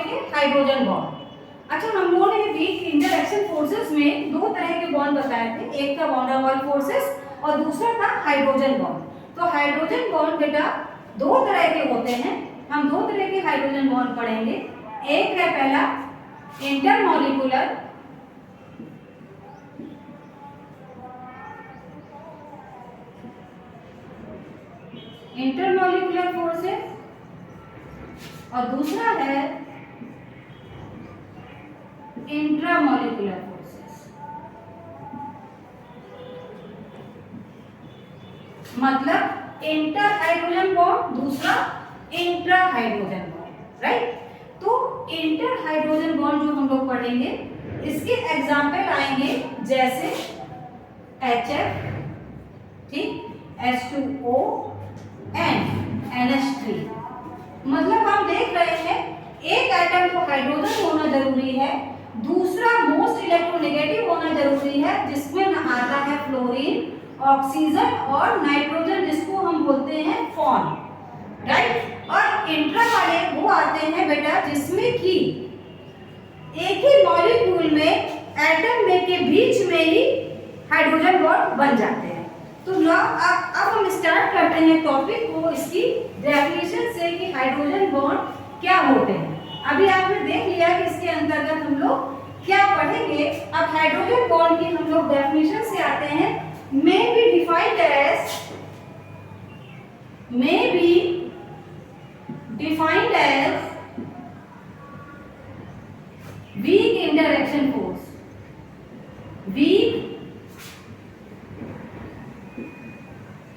के hydrogen bond. अच्छा, हम लोगों ने वीक इंटरैक्शन फोर्सेस में दो तरह के बॉन्ड बताए थे, एक था वॉन डेर वाल्स फोर्सेस और दूसरा था हाइड्रोजन बॉन्ड। तो हाइड्रोजन बॉन्ड बेटा दो तरह के होते हैं, हम दो तरह के हाइड्रोजन बॉन्ड पढ़ेंगे। एक है पहला इंटरमॉलिक्यूलर, इंटरमॉलिक्यूलर फोर्सेस और दूसरा है इंट्रामॉलिक्यूलर फोर्सेस। मतलब इंटर हाइड्रोजन बॉन्ड, दूसरा इंट्रा हाइड्रोजन बॉन्ड, राइट। तो इंटर हाइड्रोजन बॉन्ड जो हम लोग पढ़ेंगे इसके एग्जाम्पल आएंगे जैसे HF, ठीक, H2O एंड NH3। मतलब हम देख रहे हैं एक एटम को हाइड्रोजन होना जरूरी है, दूसरा मोस्ट इलेक्ट्रोनेगेटिव होना जरूरी है, जिसमें आता है फ्लोरीन, ऑक्सीजन और नाइट्रोजन, जिसको हम बोलते हैं फॉन, राइट। और इंट्रा वाले वो आते हैं बेटा जिसमें कि एक ही मॉलिक्यूल में एटम में के बीच में ही हाइड्रोजन बॉन्ड बन जाते हैं। तो अब हम स्टार्ट करते हैं टॉपिक को इसकी डेफिनेशन से कि हाइड्रोजन बॉन्ड क्या होते हैं। अभी आपने देख लिया कि इसके अंतर्गत हम लोग क्या पढ़ेंगे। अब हाइड्रोजन बॉन्ड की हम लोग डेफिनेशन से आते हैं। may be defined as weak interaction force, weak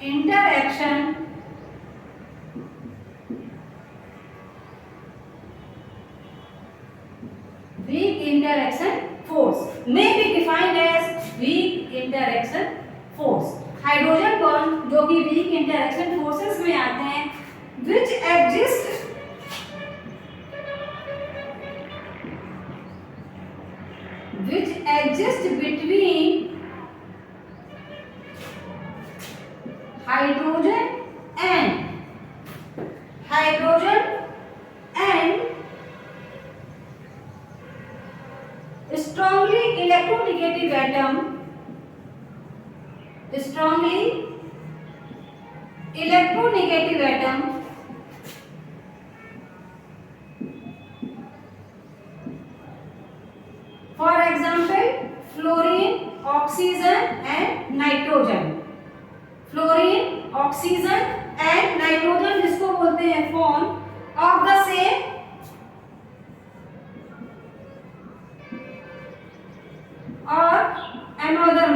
interaction force, may be defined as weak interaction force। Hydrogen bond जो कि वीक इंटरैक्शन फोर्सेस में आते हैं, which exist between hydrogen and strongly electronegative atom, for example fluorine, oxygen and nitrogen। Fluorine, oxygen and nitrogen जिसको बोलते हैं form of the same और another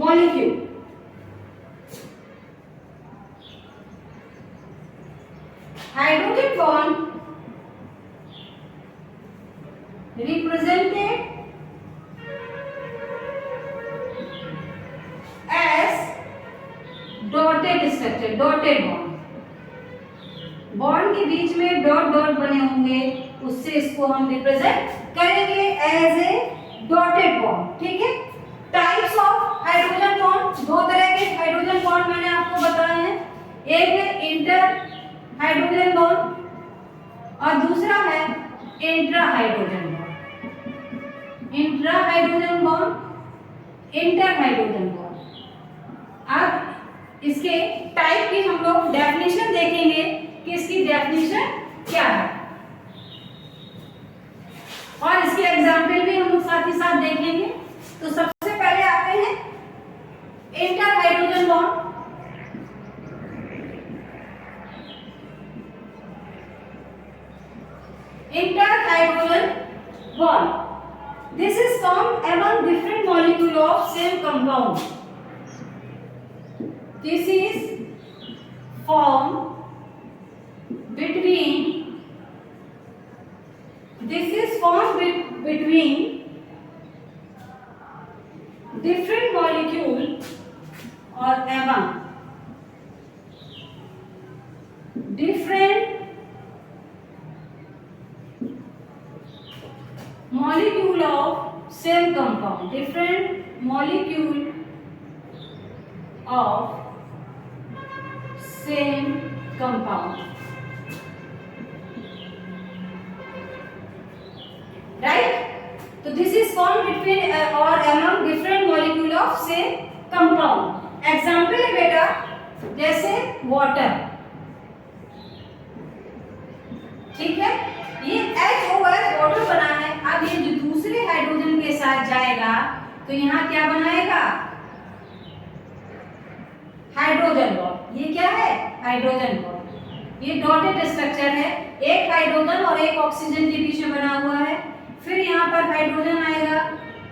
molecule। Hydrogen bond represented as dotted structure, dotted bond। Bond के बीच में dot dot बने होंगे, उससे इसको हम रिप्रेजेंट करेंगे एज ए डॉटेड बॉन्ड, ठीक है। टाइप्स ऑफ हाइड्रोजन बॉन्ड, दो तरह के हाइड्रोजन बॉन्ड मैंने आपको बताए हैं। एक है इंटर हाइड्रोजन बॉन्ड और दूसरा है intra hydrogen bond. Intra hydrogen bond, inter hydrogen bond. अब इसके टाइप की हम लोग डेफिनेशन देखेंगे कि इसकी डेफिनेशन क्या है और इसके एग्जाम्पल भी हम लोग साथ ही साथ देखेंगे। तो सबसे पहले आते हैं inter hydrogen bond. Inter hydrogen bond, this is formed among different molecule of same compound। This is formed between different molecule or among different molecule of same compound, different molecule of same compound, right. तो this is form between और among different molecule of से compound. Example है बेटा जैसे water, ठीक है, ये HOH water बना है। अब ये जो दूसरे हाइड्रोजन के साथ जाएगा तो यहाँ क्या बनाएगा, हाइड्रोजन बॉन्ड। ये क्या है, हाइड्रोजन बॉन्ड। ये डॉटेड स्ट्रक्चर है, एक हाइड्रोजन और एक ऑक्सीजन के बीच में बना हुआ है। फिर यहाँ पर हाइड्रोजन आएगा,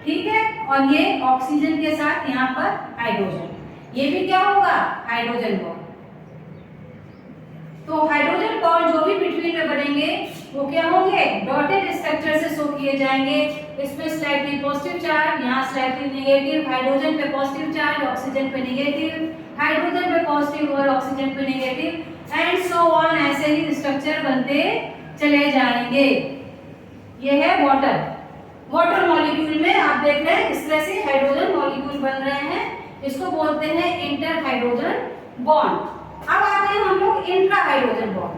ठीक है, और ये ऑक्सीजन के साथ यहाँ पर हाइड्रोजन, ये भी क्या होगा, हाइड्रोजन बॉन्ड। तो हाइड्रोजन बॉन्ड जो भी बिटवीन में बनेंगे वो क्या होंगे, डॉटेड स्ट्रक्चर से शो किए जाएंगे। इसमें स्लाइटली पॉजिटिव चार्ज, यहाँ स्लाइटली नेगेटिव, हाइड्रोजन पे पॉजिटिव चार्ज, ऑक्सीजन पे नेगेटिव, हाइड्रोजन पे पॉजिटिव और ऑक्सीजन पे नेगेटिव, एंड सो ऑन। ऐसे ही स्ट्रक्चर बनते चले जाएंगे। ये है वाटर। वाटर मॉलिक्यूल में आप देख रहे हैं इस तरह से हाइड्रोजन मॉलिक्यूल बन रहे हैं, इसको बोलते हैं इंटर हाइड्रोजन बॉन्ड। अब आते हैं हम लोग इंट्रा हाइड्रोजन बॉन्ड।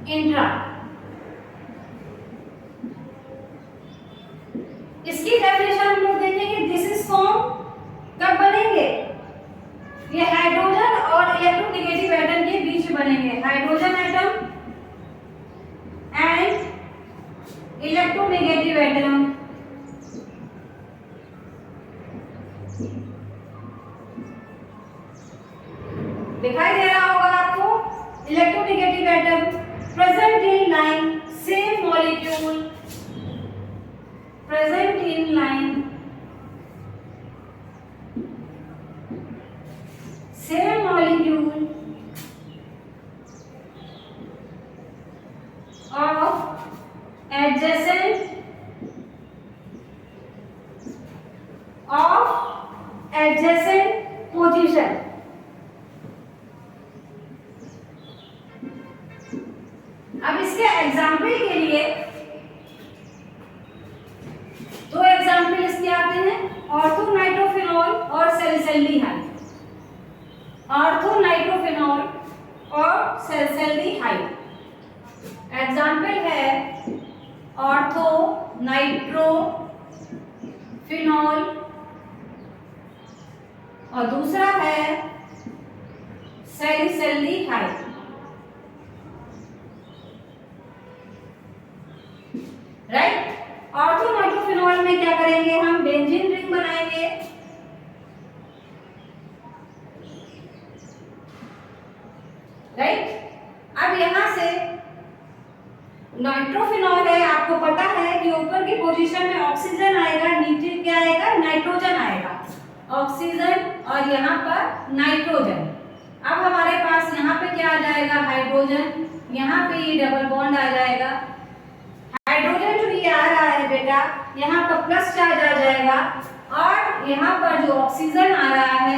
इंट्रा, इसकी डेफिनेशन हम लोग देखेंगे। दिस इज फॉर्म कब बनेंगे, ये हाइड्रोजन और इलेक्ट्रोनेगेटिव एटम के बीच में बनेंगे। Hydrogen atom and electronegative atom, दिखाई दे रहा होगा आपको। Electronegative atom present in line same molecule, present in line same molecule of adjacent position। अब इसके एग्जाम्पल के लिए दो एग्जाम्पल इसके आते हैं, ऑर्थोनाइट्रोफिनॉल और सैलिसल्डिहाइड। ऑर्थोनाइट्रोफिनॉल और सैलिसल्डिहाइड एग्जाम्पल है ऑर्थो नाइट्रोफिनॉल और दूसरा है सैलिसल्डिहाइड, राइट। ऑर्थो नाइट्रोफिनॉल में क्या करेंगे, हम बेंजीन रिंग बनाएंगे, राइट। अब यहां से नाइट्रोफिनॉल है, आपको पता है कि ऊपर की पोजीशन में ऑक्सीजन आएगा, नीचे क्या आएगा, नाइट्रोजन आएगा। ऑक्सीजन और यहाँ पर नाइट्रोजन। अब हमारे पास यहाँ पे क्या आ जाएगा, हाइड्रोजन, यहाँ पे ये डबल बॉन्ड आ जाएगा। हाइड्रोजन जो ये आ रहा है बेटा, यहाँ पर प्लस चार्ज आ जाएगा, और यहाँ पर जो ऑक्सीजन आ रहा है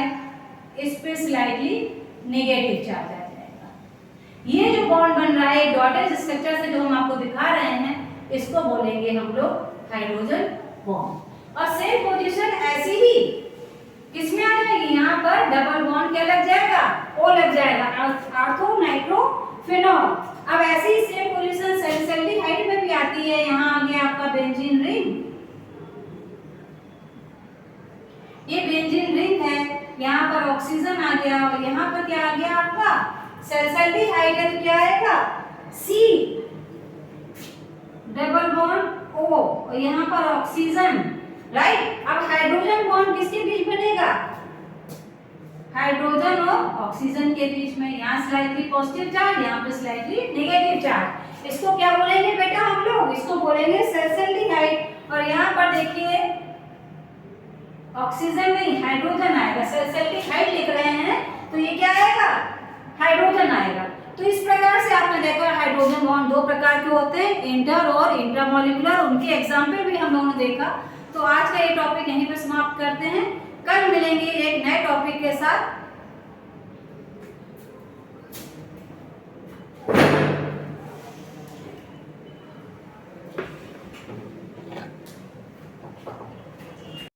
इस पे स्लाइटली नेगेटिव चार्ज आ जाएगा। ये जो बॉन्ड बन रहा है डॉटेड स्ट्रक्चर से जो हम आपको दिखा रहे हैं, इसको बोलेंगे हम लोग हाइड्रोजन बॉन्ड। और सेम पोजीशन ऐसी ही किसमें आ जाएगी, यहाँ पर डबल बॉन्ड क्या लग जाएगा, ओ लग जाएगा, ऑर्थो नाइट्रोफिनॉल। अब ऐसी ही सेम पोजीशन सैलिसल्डिहाइड में भी आती है। यहाँ आ गया आपका बेंजीन रिंग, ये बेंजीन रिंग है, यहाँ पर ऑक्सीजन आ गया और यहाँ पर क्या आ गया आपका सैलिसल्डिहाइड है, तो क्या आएगा सी डबल बॉन्ड ओ, और यहाँ पर ऑक्सीजन, राइट। अब हाइड्रोजन बॉन्ड किसके बीच बनेगा, हाइड्रोजन और ऑक्सीजन के बीच में। यहाँ स्लाइटली पॉजिटिव चार्ज, यहाँ पे स्लाइटली नेगेटिव चार्ज। इसको क्या बोलेंगे बेटा हम लोग, इसको बोलेंगे सैलिसल्डिहाइड। और यहाँ पर देखिए ऑक्सीजन नहीं हाइड्रोजन आएगा, सैलिसल्डिहाइड लिख रहे हैं तो ये क्या आएगा, हाइड्रोजन आएगा। तो इस प्रकार से आपने देखा हाइड्रोजन बॉन्ड दो प्रकार के होते हैं, इंटर और इंट्रामोलिकुलर। उनके एग्जाम्पल भी हम लोगों ने देखा। तो आज का ये टॉपिक यहीं पर समाप्त करते हैं, कल मिलेंगे एक नए टॉपिक के साथ।